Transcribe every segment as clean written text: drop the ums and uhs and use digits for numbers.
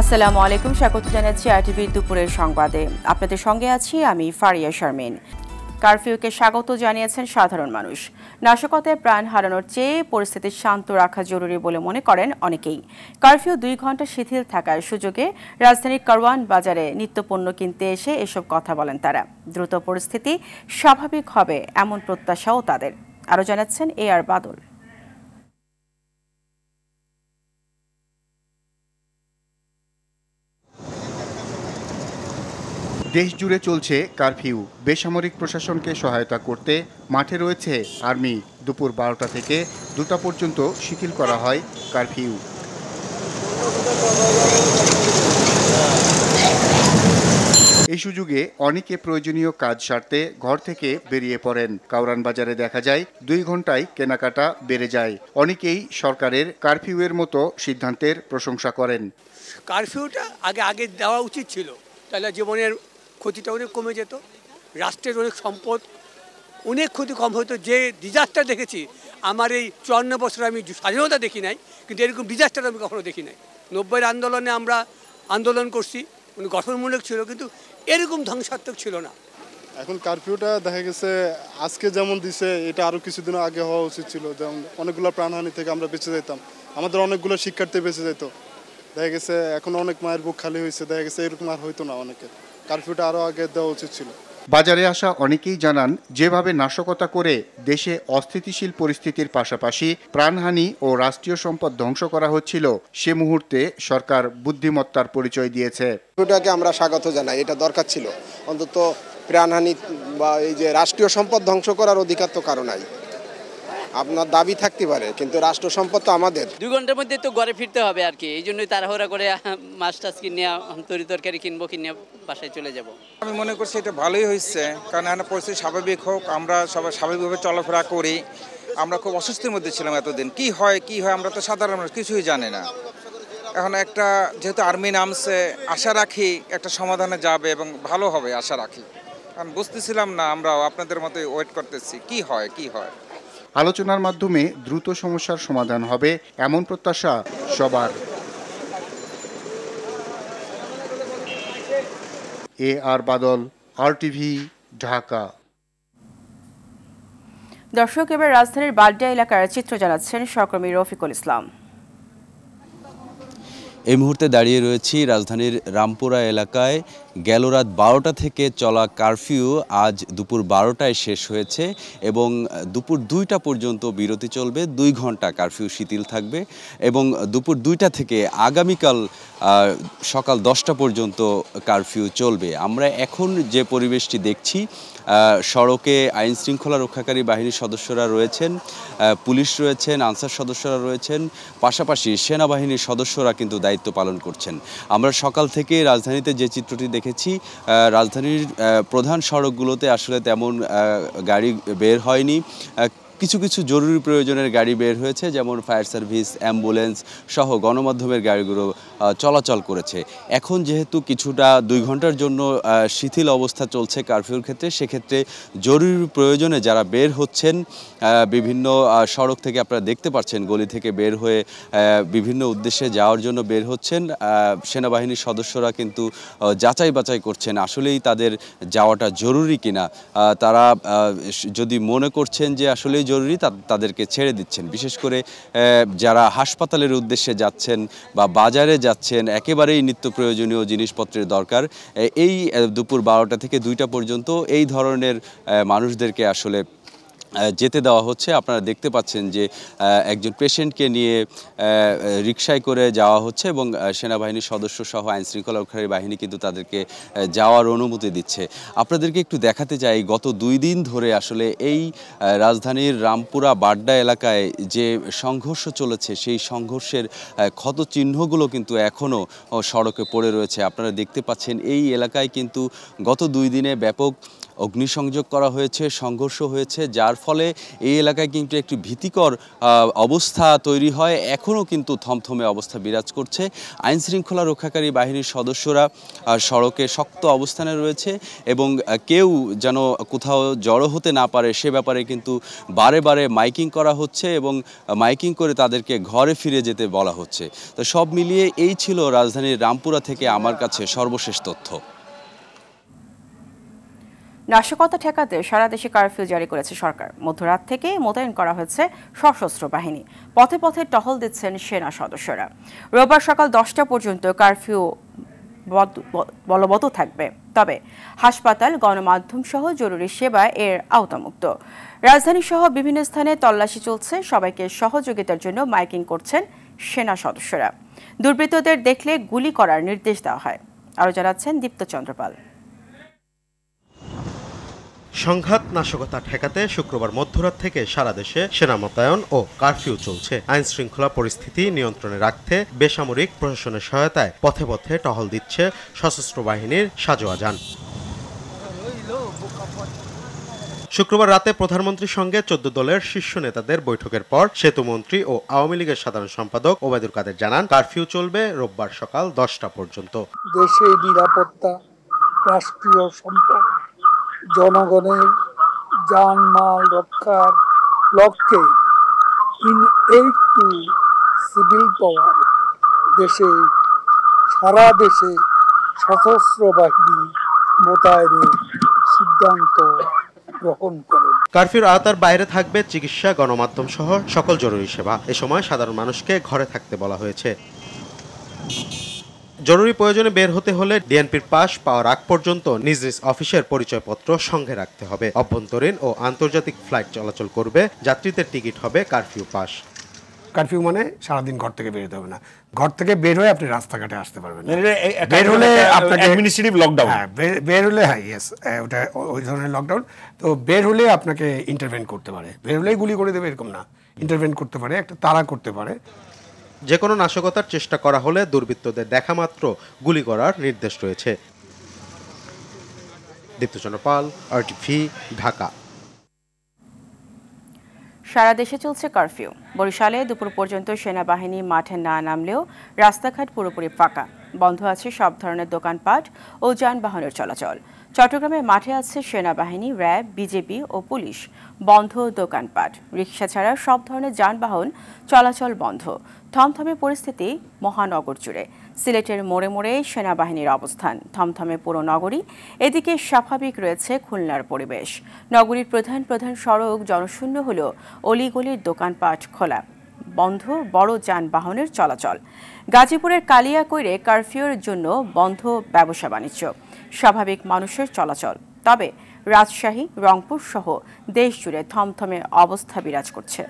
আসসালামু আলাইকুম, স্বাগত জানাচ্ছি আরটিভির দুপুরের সংবাদে। আপনাদের সঙ্গে আছি আমি ফারিয়া শারমিন। কারফিউকে স্বাগত জানিয়েছেন সাধারণ মানুষ। নাশকতায় প্রাণ হারানোর চেয়ে পরিস্থিতি শান্ত রাখা জরুরি বলে মনে করেন অনেকেই। কারফিউ 2 ঘন্টা শিথিল থাকার সুযোগে রাজধানীর কারওয়ান বাজারে নিত্যপণ্য কিনতে এসে এসব কথা বলেন তারা। দ্রুত পরিস্থিতি স্বাভাবিক হবে এমন প্রত্যাশাও তাদের। আরও জানাচ্ছেন AR বাদল। দেশ জুড়ে চলছে কারফিউ। বেসামরিক প্রশাসনকে সহায়তা করতে মাঠে রয়েছে আর্মি। দুপুর 12টা থেকে 2টা পর্যন্ত শিথিল করা হয় কারফিউ। এই সুযোগে অনেকে প্রয়োজনীয় কাজ সারতে ঘর থেকে বেরিয়ে পড়েন। কারওয়ান বাজারে দেখা যায় 2 ঘন্টায় কেনাকাটা বেড়ে যায়। অনেকেই সরকারের কারফিউয়ের মতো সিদ্ধান্তের প্রশংসা করেন। কারফিউটা আগে দেওয়া উচিত ছিল, তাহলে জীবনের ক্ষতিটা অনেক কমে যেত, রাষ্ট্রের অনেক সম্পদ অনেক ক্ষতি কম হতো। যে ডিজাস্টার দেখেছি আমার এই 54 বছর, আমি স্বাধীনতা দেখি নাই, কিন্তু এরকম ডিজাস্টার আমি কখনো দেখি নাই। 90-এর আন্দোলনে আমরা আন্দোলন করছি, গঠনমূলক ছিল, কিন্তু এরকম ধ্বংসাত্মক ছিল না। এখন কারফিউটা দেখা গেছে আজকে যেমন দিছে, এটা আরও কিছুদিন আগে হওয়া উচিত ছিল। যেমন অনেকগুলো প্রাণহানি থেকে আমরা বেঁচে যেতাম, আমাদের অনেকগুলো শিক্ষার্থী বেঁচে যেত। দেখা গেছে এখন অনেক মায়ের বুক খালি হয়েছে, দেখা গেছে এরকম আর হইতো না। অনেকে কারফিউটা আরও আগে দেওয়া উচিত ছিল। বাজারে আসা অনেকেই জানান, যেভাবে নাশকতা করে দেশে অস্থিতিশীল পরিস্থিতির পাশাপাশি প্রাণহানি ও রাষ্ট্রীয় সম্পদ ধ্বংস করা হচ্ছিল, সে মুহূর্তে সরকার বুদ্ধিমত্তার পরিচয় দিয়েছে। এটাকে আমরা স্বাগত জানাই, এটা দরকার ছিল। অন্তত প্রাণহানি বা এই যে রাষ্ট্রীয় সম্পদ ধ্বংস করার অধিকার তো কারো নাই। আপনার দাবি থাকতে পারে, কিন্তু রাষ্ট্র সম্পদ তো আমাদের। 2 ঘন্টার মধ্যে তো ঘরে ফিরতে হবে আর কি, এই জন্যই তাড়াহুড়া করে মাছ টাছ কিনে তরকারি কিনবো, কিনে বাসায় চলে যাব। আমি মনে করছি এটা ভালোই হয়েছে, কারণ এখন পরিস্থিতি স্বাভাবিক হোক, আমরা সবাই স্বাভাবিকভাবে চলাফেরা করি। আমরা খুব অস্বস্তির মধ্যে ছিলাম এতদিন। কি হয় আমরা তো সাধারণ মানুষ, কিছুই জানি না। এখন একটা যেহেতু আর্মি নামছে, আশা রাখি একটা সমাধানে যাবে এবং ভালো হবে, আশা রাখি। কারণ বুঝতেছিলাম না, আমরাও আপনাদের মতোই ওয়েট করতেছি কি হয়। আলোচনার মাধ্যমে দ্রুত সমস্যার সমাধান হবে এমন প্রত্যাশা সবার। AR বাদল, RTV, ঢাকা। দর্শক, এবার রাজধানীর বাড্ডা এলাকার চিত্র জানাচ্ছেন সহকর্মী রফিকুল ইসলাম। এই মুহূর্তে দাঁড়িয়ে রয়েছি রাজধানীর রামপুরা এলাকায়। গেল রাত 12টা থেকে চলা কারফিউ আজ দুপুর 12টায় শেষ হয়েছে এবং দুপুর 2টা পর্যন্ত বিরতি চলবে। 2 ঘন্টা কারফিউ শিথিল থাকবে এবং দুপুর 2টা থেকে আগামীকাল সকাল 10টা পর্যন্ত কারফিউ চলবে। আমরা এখন যে পরিবেশটি দেখছি, সড়কে আইন শৃঙ্খলা রক্ষাকারী বাহিনীর সদস্যরা রয়েছেন, পুলিশ রয়েছেন, আনসার সদস্যরা রয়েছেন, পাশাপাশি সেনাবাহিনীর সদস্যরা কিন্তু দায়িত্ব পালন করছেন। আমরা সকাল থেকে রাজধানীতে যে চিত্রটি দেখেছি, রাজধানীর প্রধান সড়কগুলোতে আসলে তেমন গাড়ি বের হয়নি। কিছু কিছু জরুরি প্রয়োজনের গাড়ি বের হয়েছে, যেমন ফায়ার সার্ভিস, অ্যাম্বুলেন্স সহ গণমাধ্যমের গাড়িগুলো চলাচল করেছে। এখন যেহেতু কিছুটা 2 ঘন্টার জন্য শিথিল অবস্থা চলছে কারফিউর ক্ষেত্রে, সেক্ষেত্রে জরুরি প্রয়োজনে যারা বের হচ্ছেন বিভিন্ন সড়ক থেকে, আপনারা দেখতে পাচ্ছেন গলি থেকে বের হয়ে বিভিন্ন উদ্দেশ্যে যাওয়ার জন্য বের হচ্ছেন, সেনাবাহিনীর সদস্যরা কিন্তু যাচাই বাছাই করছেন আসলেই তাদের যাওয়াটা জরুরি কিনা। তারা যদি মনে করছেন যে আসলেই জরুরি, তাদেরকে ছেড়ে দিচ্ছেন। বিশেষ করে যারা হাসপাতালের উদ্দেশ্যে যাচ্ছেন বা বাজারে যাচ্ছেন, একেবারেই নিত্য প্রয়োজনীয় জিনিসপত্রের দরকার, এই দুপুর 12টা থেকে 2টা পর্যন্ত এই ধরনের মানুষদেরকে আসলে যেতে দেওয়া হচ্ছে। আপনারা দেখতে পাচ্ছেন যে একজন পেশেন্টকে নিয়ে রিকশায় করে যাওয়া হচ্ছে এবং সেনাবাহিনীর সদস্য সহ আইন শৃঙ্খলা রক্ষাকারী বাহিনী কিন্তু তাদেরকে যাওয়ার অনুমতি দিচ্ছে। আপনাদেরকে একটু দেখাতে চাই, গত 2 দিন ধরে আসলে এই রাজধানীর রামপুরা বাড্ডা এলাকায় যে সংঘর্ষ চলেছে, সেই সংঘর্ষের ক্ষত চিহ্নগুলো কিন্তু এখনও সড়কে পড়ে রয়েছে। আপনারা দেখতে পাচ্ছেন এই এলাকায় কিন্তু গত 2 দিনে ব্যাপক অগ্নিসংযোগ করা হয়েছে, সংঘর্ষ হয়েছে, যার ফলে এই এলাকায় কিন্তু একটি ভীতিকর অবস্থা তৈরি হয়। এখনও কিন্তু থমথমে অবস্থা বিরাজ করছে। আইনশৃঙ্খলা রক্ষাকারী বাহিনীর সদস্যরা সড়কে শক্ত অবস্থানে রয়েছে এবং কেউ যেন কোথাও জড়ো হতে না পারে সে ব্যাপারে কিন্তু বারে বারে মাইকিং করা হচ্ছে এবং মাইকিং করে তাদেরকে ঘরে ফিরে যেতে বলা হচ্ছে। তো সব মিলিয়ে এই ছিল রাজধানীর রামপুরা থেকে আমার কাছে সর্বশেষ তথ্য। নাশকতা ঠেকাতে সারা দেশে কারফিউ জারি করেছে সরকার। মধ্যরাত থেকে মোতায়েন করা হয়েছে সশস্ত্র বাহিনী। পথে পথে টহল দিচ্ছেন সেনা সদস্যরা। রোববার সকাল 10টা পর্যন্ত কারফিউ বলবৎ থাকবে, তবে হাসপাতাল, গণমাধ্যম সহ জরুরি সেবা এর আওতামুক্ত। রাজধানী সহ বিভিন্ন স্থানে তল্লাশি চলছে। সবাইকে সহযোগিতার জন্য মাইকিং করছেন সেনা সদস্যরা। দুর্বৃত্তদের দেখলে গুলি করার নির্দেশ দেওয়া হয়। আরও জানাচ্ছেন দীপ্ত চন্দ্রপাল। সংঘাত নাশকতা ঠেকাতে শুক্রবার মধ্যরাত থেকে সারা দেশে সেনা মোতায়েন ও কারফিউ চলছে। আইন শৃঙ্খলা পরিস্থিতি নিয়ন্ত্রণে রাখতে বেসামরিক প্রশাসনের সহায়তায় পথে পথে টহল দিচ্ছে সশস্ত্র বাহিনীর সাজোয়া যান। শুক্রবার রাতে প্রধানমন্ত্রীর সঙ্গে 14 দলের শীর্ষ নেতাদের বৈঠকের পর সেতুমন্ত্রী ও আওয়ামী লীগের সাধারণ সম্পাদক ওবায়দুল কাদের জানান, কারফিউ চলবে রোববার সকাল 10টা পর্যন্ত। দেশের নিরাপত্তা, রাষ্ট্রীয় সম্পদ, জনগণের জানমাল রক্ষার লক্ষ্যে in aid to civil power সারা দেশে সশস্ত্র বাহিনী মোতায়েনের সিদ্ধান্ত গ্রহণ করেন। কারফিউর আওতার বাইরে থাকবে চিকিৎসা, গণমাধ্যম সহ সকল জরুরি সেবা। এ সময় সাধারণ মানুষকে ঘরে থাকতে বলা হয়েছে। জরুরি প্রয়োজনে বের হতে হলে ডিএনপির পাস পাওয়ার আগ পর্যন্ত নিজ নিজ অফিসের পরিচয়পত্র সঙ্গে রাখতে হবে। অভ্যন্তরীণ ও আন্তর্জাতিক ফ্লাইট চলাচল করবে। যাত্রীদের টিকিট হবে কারফিউ পাস। কারফিউ মানে সারাদিন ঘর থেকে বেরোতে হবে না, ঘর থেকে বের হয়ে আপনি রাস্তাঘাটে আসতে পারবেন। বের হলে আপনাকে অ্যাডমিনিস্ট্রেটিভ লকডাউন, বের হলে ইয়েস, ওটা ওই ধরনের লকডাউন। তো বের হলে আপনাকে ইন্টারভেন করতে পারে, বের হলেই গুলি করে দেবে এরকম না, ইন্টারভেন করতে পারে, একটা তাড়া করতে পারে। যে কোনো নাশকতার চেষ্টা করা হলে দুর্বৃত্তদের দেখা মাত্র গুলি করার নির্দেশ রয়েছে। দীপ্ত চন্দ্রপাল, RTV, ঢাকা। সারা দেশে চলছে কারফিউ। বরিশালে দুপুর পর্যন্ত সেনাবাহিনী মাঠে না নামলেও রাস্তাঘাট পুরোপুরি ফাঁকা। বন্ধ আছে সব ধরনের দোকানপাট ও যানবাহনের চলাচল। চট্টগ্রামে মাঠে আছে সেনাবাহিনী, র্যাব, বিজেপি ও পুলিশ। বন্ধ দোকানপাট, রিকশা ছাড়া সব ধরনের যানবাহন চলাচল বন্ধ। থমথমে পরিস্থিতি মহানগর জুড়ে। সিলেটের মোড়ে মোড়ে সেনাবাহিনীর অবস্থান। থমথমে পুরো নগরী। এদিকে স্বাভাবিক রয়েছে খুলনার পরিবেশ। নগরীর প্রধান প্রধান সড়ক জনশূন্য হলেও অলিগলির দোকানপাট খোলা। বন্ধ বড় যানবাহনের চলাচল। গাজীপুরের কালিয়াকৈরে কারফিউর জন্য বন্ধ ব্যবসা বাণিজ্য, স্বাভাবিক মানুষের চলাচল। তবে রাজশাহী, রংপুর সহ দেশ জুড়ে থমথমে অবস্থা বিরাজ করছে।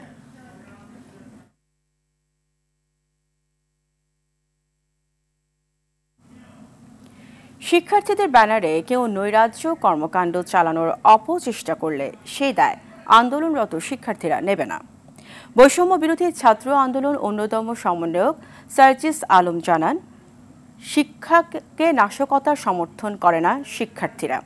শিক্ষার্থীদের ব্যানারে কেউ নৈরাজ্য কর্মকাণ্ড চালানোর অপচেষ্টা করলে সেই দায় আন্দোলনরত শিক্ষার্থীরা নেবে না। বৈষম্য বিরোধী ছাত্র আন্দোলন অন্যতম সমন্বয়ক সার্জিস আলম জানান, শিক্ষাকে নাশকতার সমর্থন করে না শিক্ষার্থীরা।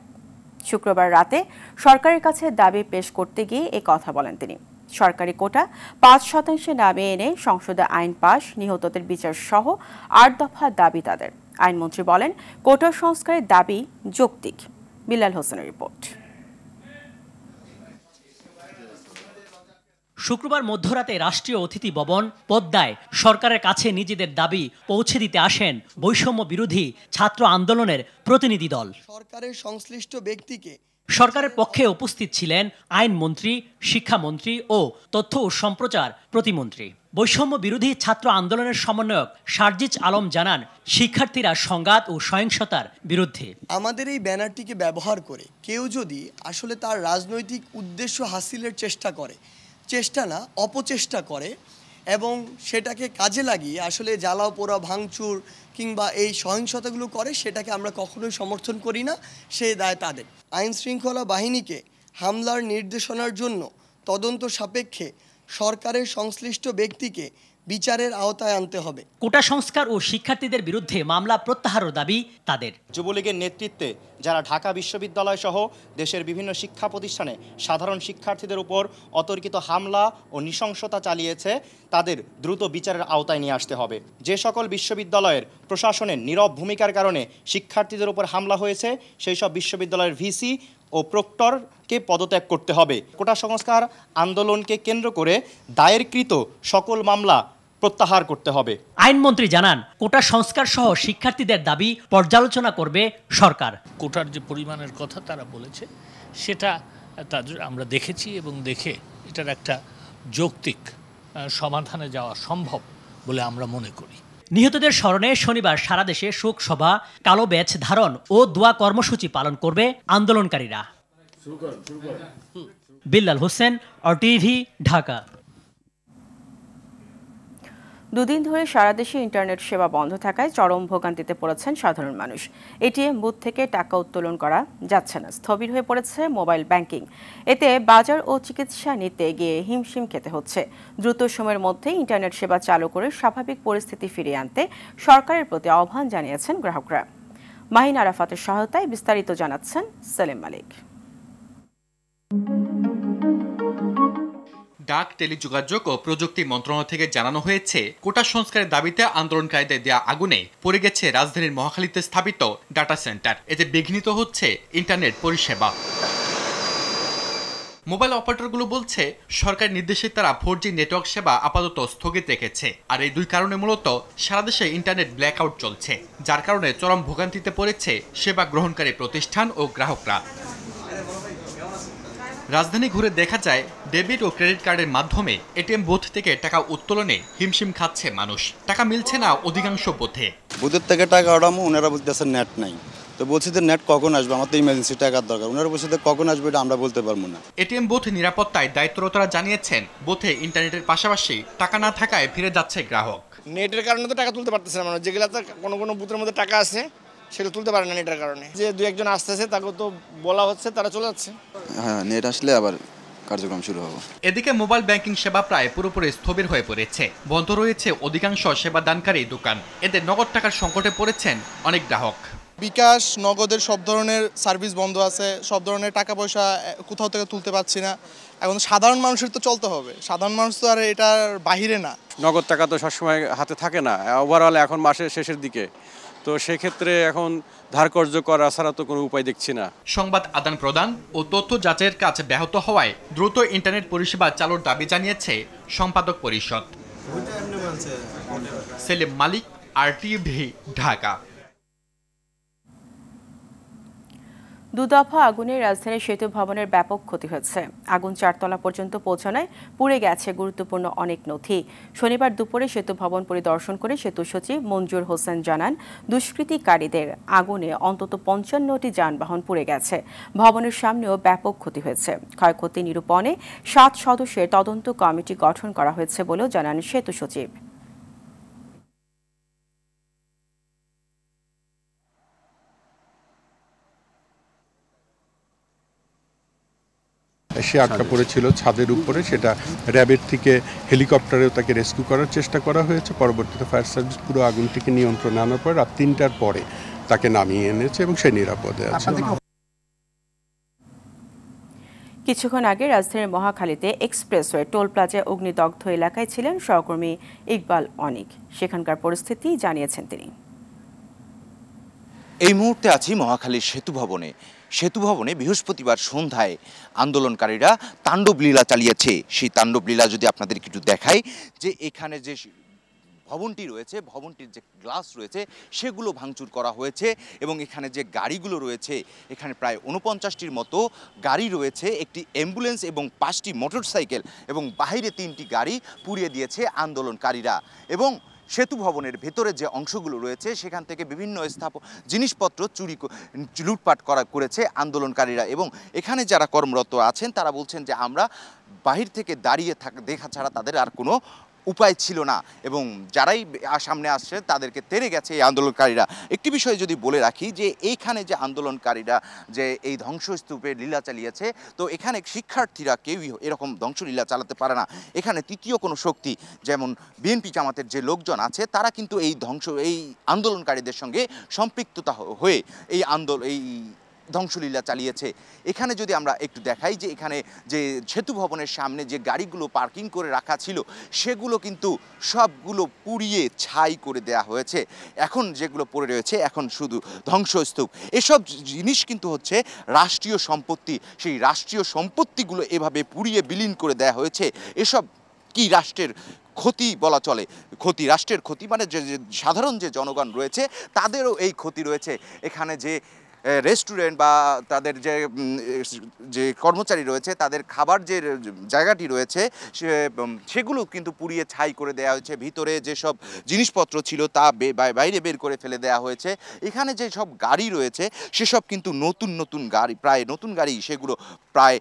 শুক্রবার রাতে সরকারের কাছে দাবি পেশ করতে গিয়ে এ কথা বলেন তিনি। সরকারি কোটা 5% নামিয়ে এনে সংসদে আইন পাশ, নিহতদের বিচার সহ 8 দফা দাবি তাদের। আইনমন্ত্রী বলেন, কোটা সংস্কারের দাবি যৌক্তিক। বিলাল হোসেনের রিপোর্ট। শুক্রবার মধ্যরাতে রাষ্ট্রীয় অতিথি ভবন পদ্মায় সরকারের কাছে নিজেদের দাবি পৌঁছে দিতে আসেন বৈষম্য বিরোধী ছাত্র আন্দোলনের প্রতিনিধি দল। সরকারের সংশ্লিষ্ট ব্যক্তিকে সরকারের পক্ষে উপস্থিত ছিলেন আইনমন্ত্রী, শিক্ষামন্ত্রী ও তথ্য ও সম্প্রচার প্রতিমন্ত্রী। বৈষম্য বিরোধী ছাত্র আন্দোলনের সমন্বয়ক সার্জিস আলম জানান, শিক্ষার্থীরা সংঘাত ও সহিংসতার বিরুদ্ধে। আমাদের এই ব্যানারটিকে ব্যবহার করে কেউ যদি আসলে তার রাজনৈতিক উদ্দেশ্য হাসিলের চেষ্টা করে, চেষ্টা না অপচেষ্টা করে, এবং সেটাকে কাজে লাগিয়ে আসলে জ্বালাও পোড়া ভাঙচুর কিংবা এই সহিংসতাগুলো করে, সেটাকে আমরা কখনোই সমর্থন করি না। সে দায় তাদের। আইন শৃঙ্খলা বাহিনীকে হামলার নির্দেশনার জন্য তদন্ত সাপেক্ষে সরকারের সংশ্লিষ্ট ব্যক্তিকে বিচারের আওতায় আনতে হবে। কোটা সংস্কার ও শিক্ষার্থীদের বিরুদ্ধে মামলা প্রত্যাহারের দাবি তাদের। যুবলীগের নেতৃত্বে যারা ঢাকা বিশ্ববিদ্যালয় সহ দেশের বিভিন্ন শিক্ষা প্রতিষ্ঠানে সাধারণ শিক্ষার্থীদের উপর অতর্কিত হামলা ও নৃশংসতা চালিয়েছে তাদের দ্রুত বিচারের আওতায় নিয়ে আসতে হবে। যে সকল বিশ্ববিদ্যালয়ের প্রশাসনের নীরব ভূমিকার কারণে শিক্ষার্থীদের উপর হামলা হয়েছে সেই সব বিশ্ববিদ্যালয়ের ভিসি ও প্রক্টরকে পদত্যাগ করতে হবে। কোটা সংস্কার আন্দোলনকে কেন্দ্র করে দায়েরকৃত সকল মামলা প্রত্যাহার করতে হবে। আইনমন্ত্রী জানান, কোটা সংস্কার সহ শিক্ষার্থীদের দাবি পর্যালোচনা করবে সরকার। কোটার যে পরিমাণের কথা তারা বলেছে সেটা তাদের আমরা দেখেছি এবং দেখে এটার একটা যৌক্তিক সমাধানে যাওয়া সম্ভব বলে আমরা মনে করি। নিহতদের স্মরণে শনিবার সারা দেশে শোক সভা, কালো ব্যাচ ধারণ ও দোয়া কর্মসূচি পালন করবে আন্দোলনকারীরা। বিল্লাল হোসেন, RTV, ঢাকা। দুদিন ধরে সারা দেশে ইন্টারনেট সেবা বন্ধ থাকায় চরম ভোগান্তিতে পড়েছেন সাধারণ মানুষ। এটিএম বুথ থেকে টাকা উত্তোলন করা যাচ্ছে না, স্থবির হয়ে পড়েছে মোবাইল ব্যাংকিং। এতে বাজার ও চিকিৎসা নিতে গিয়ে হিমশিম খেতে হচ্ছে। দ্রুত সময়ের মধ্যে ইন্টারনেট সেবা চালু করে স্বাভাবিক পরিস্থিতি ফিরিয়ে আনতে সরকারের প্রতি আহ্বান জানিয়েছেন গ্রাহকরা। মাহিন আরাফাতের সহায়তায় বিস্তারিত জানাচ্ছেন সেলিম মালিক। ডাক, টেলিযোগাযোগ ও প্রযুক্তি মন্ত্রণালয় থেকে জানানো হয়েছে, কোটা সংস্কারের দাবিতে আন্দোলনকারীদের দেয়া আগুনে পড়ে গেছে রাজধানীর মহাখালীতে স্থাপিত ডাটা সেন্টার। এতে বিঘ্নিত হচ্ছে ইন্টারনেট পরিষেবা। মোবাইল অপারেটরগুলো বলছে, সরকারের নির্দেশে তারা 4G নেটওয়ার্ক সেবা আপাতত স্থগিত রেখেছে। আর এই দুই কারণে মূলত সারা দেশে ইন্টারনেট ব্ল্যাকআউট চলছে, যার কারণে চরম ভোগান্তিতে পড়েছে সেবা গ্রহণকারী প্রতিষ্ঠান ও গ্রাহকরা। রাজধানী ঘুরে দেখা যায়, ডেবিট ও ক্রেডিট কার্ডের মাধ্যমে এটিএম বুথ থেকে টাকা উত্তোলনে হিমশিম খাচ্ছে মানুষ। টাকা মিলছে না অধিকাংশ বুথে। বুথের থেকে টাকা ওঠামো, ওনারা বলতেছে নেট নাই। তো বলছি যে নেট কখন আসবে, আমার তো ইমার্জেন্সি টাকার দরকার। ওনারা বলছে কখন আসবে এটা আমরা বলতে পারবো না। এটিএম বুথ নিরাপত্তায় দায়িত্বরতরা জানিয়েছেন, বুথে ইন্টারনেটের পাশাপাশি টাকা না থাকায় ফিরে যাচ্ছে গ্রাহক। নেটের কারণে তো টাকা তুলতে পারতেছে না মানুষ। যেগুলো তো কোনো বুথের মধ্যে টাকা আছে সেটা তুলতে পারে না নেটের কারণে। যে দু একজন আসতেছে তাকে তো বলা হচ্ছে, তারা চলে যাচ্ছে। হ্যাঁ, নেট আসলে আবার কার্যক্রম শুরু হবে। এদিকে মোবাইল ব্যাংকিং সেবা প্রায় পুরোপুরি স্থবির হয়ে পড়েছে। বন্ধ রয়েছে অধিকাংশ সেবা দানকারী দোকান। এতে নগদ টাকার সংকটে পড়েছেন অনেক গ্রাহক। বিকাশ, নগদের সব ধরনের সার্ভিস বন্ধ আছে, সব ধরনের টাকা পয়সা কোথাও থেকে তুলতে পারছি না। এখন সাধারণ মানুষের তো চলতে হবে, সাধারণ মানুষ তো আর এটার বাহিরে না। নগদ টাকা তো সবসময় হাতে থাকে না, ওভারঅল এখন মাসের শেষের দিকে, তো সেক্ষেত্রে এখন ধার কর্য করা ছাড়া তো কোনো উপায় দেখছি না। সংবাদ আদান প্রদান ও তথ্য যাচাইয়ের কাজ ব্যাহত হওয়ায় দ্রুত ইন্টারনেট পরিষেবা চালুর দাবি জানিয়েছে সম্পাদক পরিষদ। সেলিম মালিক, RTV, ঢাকা। দুদফা আগুনে রাজধানীর সেতু ভবনের ব্যাপক ক্ষতি হয়েছে। আগুন 4 তলা পর্যন্ত পৌঁছানোয় পুড়ে গেছে গুরুত্বপূর্ণ অনেক নথি। শনিবার দুপুরে সেতু ভবন পরিদর্শন করে সেতু সচিব মঞ্জুর হোসেন জানান, দুষ্কৃতিকারীদের আগুনে অন্তত 55টি যানবাহন পুড়ে গেছে। ভবনের সামনেও ব্যাপক ক্ষতি হয়েছে। ক্ষয়ক্ষতি নিরূপণে 7 সদস্যের তদন্ত কমিটি গঠন করা হয়েছে বলেও জানান সেতু সচিব। সে আটকা পড়েছিল ছাদের উপরে, সেটা র্যাবের থেকে হেলিকপ্টারেও তাকে রেস্কিউ করার চেষ্টা করা হয়েছে। পরবর্তীতে ফায়ার সার্ভিস পুরো আগুনটিকে নিয়ন্ত্রণে আনার পর রাত 3টার পরে তাকে নামিয়ে এনেছে এবং সে নিরাপদে আছে। কিছুক্ষণ আগে রাজধানীর মহাখালীতে এক্সপ্রেসওয়ে টোল প্লাজায় অগ্নিদগ্ধ এলাকায় ছিলেন সহকর্মী ইকবাল অনিক। সেখানকার পরিস্থিতি জানিয়েছেন তিনি। এই মুহূর্তে আছি মহাখালীর সেতু ভবনে। সেতু ভবনে বৃহস্পতিবার সন্ধ্যায় আন্দোলনকারীরা তাণ্ডব লীলা চালিয়েছে। সেই তাণ্ডব লীলা যদি আপনাদের একটু দেখাই, যে এখানে যে ভবনটি রয়েছে, ভবনটির যে গ্লাস রয়েছে সেগুলো ভাঙচুর করা হয়েছে এবং এখানে যে গাড়িগুলো রয়েছে, এখানে প্রায় 49টির মতো গাড়ি রয়েছে, একটি অ্যাম্বুলেন্স এবং 5টি মোটরসাইকেল এবং বাইরে 3টি গাড়ি পুড়িয়ে দিয়েছে আন্দোলনকারীরা। এবং সেতু ভবনের ভেতরে যে অংশগুলো রয়েছে সেখান থেকে বিভিন্ন জিনিসপত্র লুটপাট করেছে আন্দোলনকারীরা। এবং এখানে যারা কর্মরত আছেন তারা বলছেন যে আমরা বাহির থেকে দাঁড়িয়ে দেখা ছাড়া তাদের আর কোনো উপায় ছিল না এবং যারাই সামনে আসছে তাদেরকে তেড়ে গেছে এই আন্দোলনকারীরা। একটি বিষয় যদি বলে রাখি যে এইখানে যে আন্দোলনকারীরা যে এই ধ্বংসস্তূপে লীলা চালিয়েছে, তো এখানে শিক্ষার্থীরা কেউই এরকম ধ্বংসলীলা চালাতে পারে না। এখানে তৃতীয় কোনো শক্তি যেমন বিএনপি জামাতের যে লোকজন আছে তারা কিন্তু এই আন্দোলনকারীদের সঙ্গে সম্পৃক্ততা হয়ে এই ধ্বংসলীলা চালিয়েছে। এখানে যদি আমরা একটু দেখাই যে এখানে যে সেতু ভবনের সামনে যে গাড়িগুলো পার্কিং করে রাখা ছিল সেগুলো কিন্তু সবগুলো পুড়িয়ে ছাই করে দেয়া হয়েছে। এখন যেগুলো পড়ে রয়েছে এখন শুধু ধ্বংসস্তূপ। এসব জিনিস কিন্তু হচ্ছে রাষ্ট্রীয় সম্পত্তি, সেই রাষ্ট্রীয় সম্পত্তিগুলো এভাবে পুড়িয়ে বিলীন করে দেয়া হয়েছে। এসব কি রাষ্ট্রের ক্ষতি বলা চলে? ক্ষতি, রাষ্ট্রের ক্ষতি মানে যে সাধারণ যে জনগণ রয়েছে তাদেরও এই ক্ষতি রয়েছে। এখানে যে রেস্টুরেন্ট বা তাদের যে কর্মচারী রয়েছে তাদের খাবার যে জায়গাটি রয়েছে সেগুলো কিন্তু পুড়িয়ে ছাই করে দেওয়া হয়েছে। ভিতরে যেসব জিনিসপত্র ছিল তা বাইরে বের করে ফেলে দেওয়া হয়েছে। এখানে যে সব গাড়ি রয়েছে সেসব কিন্তু নতুন গাড়ি, প্রায় নতুন গাড়ি, সেগুলো প্রায়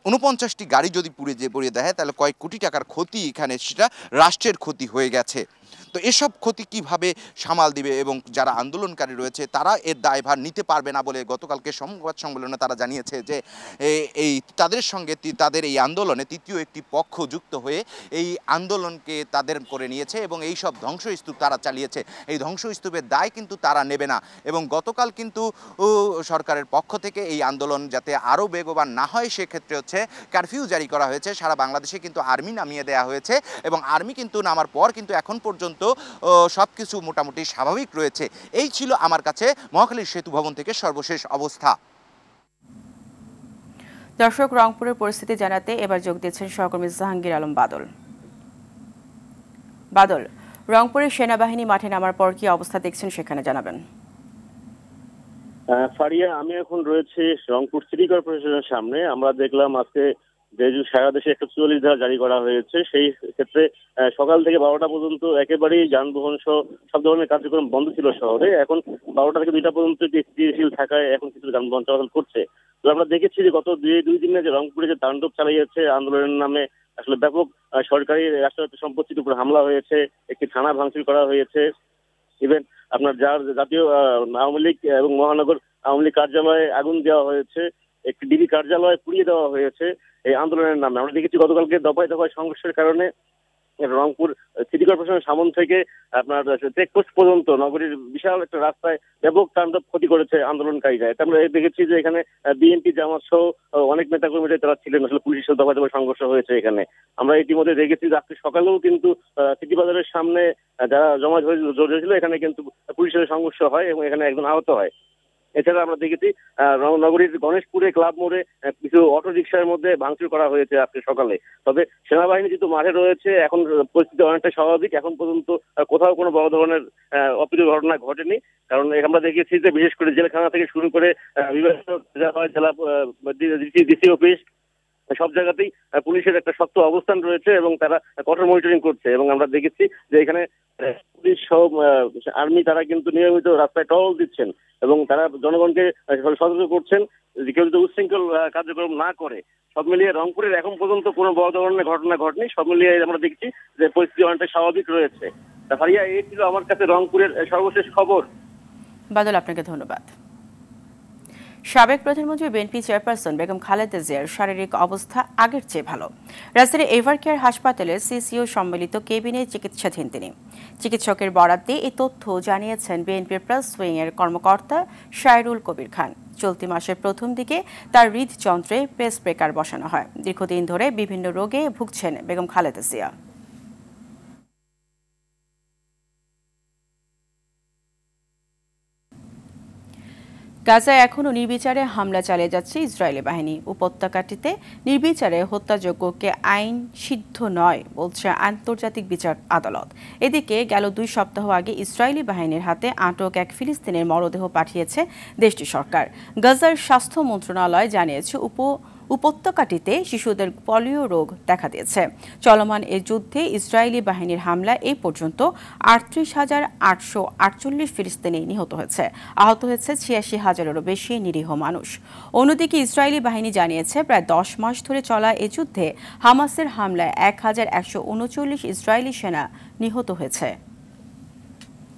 49টি গাড়ি যদি পুড়িয়ে দেয় তাহলে কয়েক কোটি টাকার ক্ষতি, এখানে সেটা রাষ্ট্রের ক্ষতি হয়ে গেছে। তো এসব ক্ষতি কিভাবে সামাল দিবে এবং যারা আন্দোলনকারী রয়েছে তারা এর দায়ভার নিতে পারবে না বলে গতকালকে সংবাদ সম্মেলনে তারা জানিয়েছে যে তাদের সঙ্গে তাদের এই আন্দোলনে তৃতীয় একটি পক্ষ যুক্ত হয়ে এই আন্দোলনকে তাদের করে নিয়েছে এবং এই সব ধ্বংসস্তূপ তারা চালিয়েছে। এই ধ্বংসস্তূপের দায় কিন্তু তারা নেবে না এবং গতকাল কিন্তু সরকারের পক্ষ থেকে এই আন্দোলন যাতে আরও বেগবান না হয় সেক্ষেত্রে হচ্ছে কারফিউ জারি করা হয়েছে। সারা বাংলাদেশে কিন্তু আর্মি নামিয়ে দেওয়া হয়েছে এবং আর্মি কিন্তু নামার পর কিন্তু এখন পর্যন্ত সব কিছু মোটামুটি স্বাভাবিক রয়েছে। এই ছিল আমার কাছে মহাখালীর সেতু ভবন থেকে সর্বশেষ অবস্থা। দর্শক, রংপুরের পরিস্থিতি জানাতে এবার যোগ দিচ্ছেন সহকর্মী জাহাঙ্গীর আলম বাদল। বাদল, রংপুরের সেনাবাহিনী মাঠে নামার পর কি অবস্থা দেখছেন সেখানে জানাবেন। ফারিয়া, আমি এখন রয়েছে রংপুর সিটি কর্পোরেশনের সামনে। আমরা দেখলাম আজকে যেহেতু সারা দেশে 144 ধারা জারি করা হয়েছে, সেই ক্ষেত্রে সকাল থেকে 12টা পর্যন্ত একেবারেই যানবাহন সহ সব ধরনের কার্যক্রম বন্ধ ছিল শহরে। এখন 12টা থেকে 2টা পর্যন্ত স্থিতিশীল থাকায় এখন কিছু যানবাহন চলাচল করছে। তো আমরা দেখেছি যে গত দুই দিনে যে রংপুরে যে তাণ্ডব চালিয়েছে আন্দোলনের নামে, আসলে ব্যাপক সরকারি রাষ্ট্রায়ত্ত সম্পত্তির উপর হামলা হয়েছে, একটি থানা ভাঙচুর করা হয়েছে, ইভেন আপনার জাতীয় আওয়ামী লীগ এবং মহানগর আওয়ামী লীগ কার্যালয়ে আগুন দেওয়া হয়েছে, একটি ডিবি কার্যালয় পুড়িয়ে দেওয়া হয়েছে এই আন্দোলনের নামে। আমরা দেখেছি গতকালকে দফায় সংঘর্ষের কারণে রংপুর সিটি কর্পোরেশনের সামন থেকে আপনার চেকপোস্ট পর্যন্ত নগরীর বিশাল একটা রাস্তায় ব্যাপক তাণ্ডব ক্ষতি করেছে আন্দোলনকারীরা। এটা আমরা দেখেছি যে এখানে বিএনপি জামাত সহ অনেক নেতাকর্মীরা তারা ছিলেন, আসলে পুলিশের সাথে দফায় সংঘর্ষ হয়েছে এখানে। আমরা ইতিমধ্যে দেখেছি যে আজকে সকালেও কিন্তু সিটি বাজারের সামনে যারা জমায়েত হয়েছিল এখানে কিন্তু পুলিশের সংঘর্ষ হয় এবং এখানে একজন আহত হয়। এছাড়া আমরা দেখেছি নগরীর গণেশপুরে ক্লাব মোড়ে কিছু অটো রিক্সার মধ্যে ভাঙচুর করা হয়েছে আজকে সকালে। তবে সেনাবাহিনী যেহেতু মাঠে রয়েছে এখন পরিস্থিতি অনেকটা স্বাভাবিক। এখন পর্যন্ত কোথাও কোনো বড় ধরনের অপ্রীতিকর ঘটনা ঘটেনি, কারণ আমরা দেখেছি যে বিশেষ করে জেলখানা থেকে শুরু করে বিভিন্ন জেলা ডিসি অফিস সব জায়গাতেই পুলিশের একটা শক্ত অবস্থান রয়েছে এবং তারা কঠোর মনিটরিং করছে। এবং আমরা দেখেছি যে এখানে পুলিশ সহ আর্মি তারা কিন্তু নিয়মিত রাস্তায় টহল দিচ্ছেন এবং তারা জনগণকে সতর্ক করছেন যে কেউ যদি উচ্ছৃঙ্খল কার্যক্রম না করে। সব মিলিয়ে রংপুরের এখন পর্যন্ত কোনো বড় ধরনের ঘটনা ঘটেনি। সব মিলিয়ে আমরা দেখছি যে পরিস্থিতি অনেকটা স্বাভাবিক রয়েছে। ফারিয়া, এই ছিল আমার কাছে রংপুরের সর্বশেষ খবর। বাদল, আপনাকে ধন্যবাদ। সাবেক প্রধানমন্ত্রী বিএনপি চেয়ারপারসন বেগম খালেদা জিয়ার শারীরিক অবস্থা আগের চেয়ে ভালো। রাজধানীর এভারকেয়ার হাসপাতালে সিসিও সম্মিলিত কেবিনে চিকিৎসাধীন তিনি। চিকিৎসকের বরাত দিয়ে এই তথ্য জানিয়েছেন বিএনপির প্রেস উইংয়ের কর্মকর্তা শায়রুল কবির খান। চলতি মাসের প্রথম দিকে তার হৃদযন্ত্রে পেস ব্রেকার বসানো হয়। দীর্ঘদিন ধরে বিভিন্ন রোগে ভুগছেন বেগম খালেদা জিয়া। গাজায় এখনও নির্বিচারে হামলা চালিয়ে যাচ্ছে ইসরায়েলি বাহিনী। উপত্যকাটিতে নির্বিচারে হত্যাযজ্ঞকে আইন সিদ্ধ নয় বলছে আন্তর্জাতিক বিচার আদালত। এদিকে গেল 2 সপ্তাহ আগে ইসরায়েলি বাহিনীর হাতে আটক এক ফিলিস্তিনের মরদেহ পাঠিয়েছে দেশটির সরকার। গাজার স্বাস্থ্য মন্ত্রণালয় জানিয়েছে উপত্যকাটিতে শিশুদের পোলিও রোগ দেখা দিয়েছে। চলমান এই যুদ্ধে ইসরায়েলি বাহিনীর হামলায় এই পর্যন্ত ৩৮,৮৪৮ ফিলিস্তিনি নিহত হয়েছে। আহত হয়েছে ৮৬,০০০-এরও বেশি নিরীহ মানুষ। অন্যদিকে ইসরায়েলি বাহিনী জানিয়েছে প্রায় ১০ মাস ধরে চলা এই যুদ্ধে হামাসের হামলায় ১,১৩৯ ইসরায়েলি সেনা নিহত হয়েছে।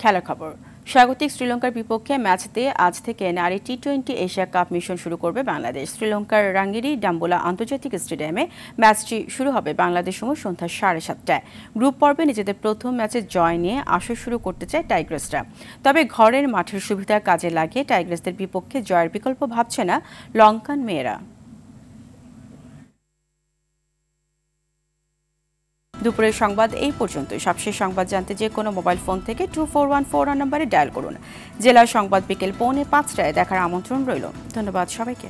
খেলার খবর। স্বাগতিক শ্রীলঙ্কার বিপক্ষে ম্যাচ দিয়ে আজ থেকে নারী টি-20 এশিয়া কাপ মিশন শুরু করবে বাংলাদেশ। শ্রীলঙ্কার রাঙ্গিরি ডাম্বোলা আন্তর্জাতিক স্টেডিয়ামে ম্যাচটি শুরু হবে বাংলাদেশ সময় সন্ধ্যা 7:30টায়। গ্রুপ পর্বে নিজেদের প্রথম ম্যাচে জয় নিয়ে আসর শুরু করতে চায় টাইগ্রেসরা। তবে ঘরের মাঠের সুবিধা কাজে লাগিয়ে টাইগ্রেসদের বিপক্ষে জয়ের বিকল্প ভাবছে না লঙ্কান মেয়েরা। দুপুরের সংবাদ এই পর্যন্তই। সবশেষ সংবাদ জানতে যে কোনো মোবাইল ফোন থেকে 2414 নম্বরে ডায়াল করুন। জেলা সংবাদ বিকেল 4:45টায় দেখার আমন্ত্রণ রইল। ধন্যবাদ সবাইকে।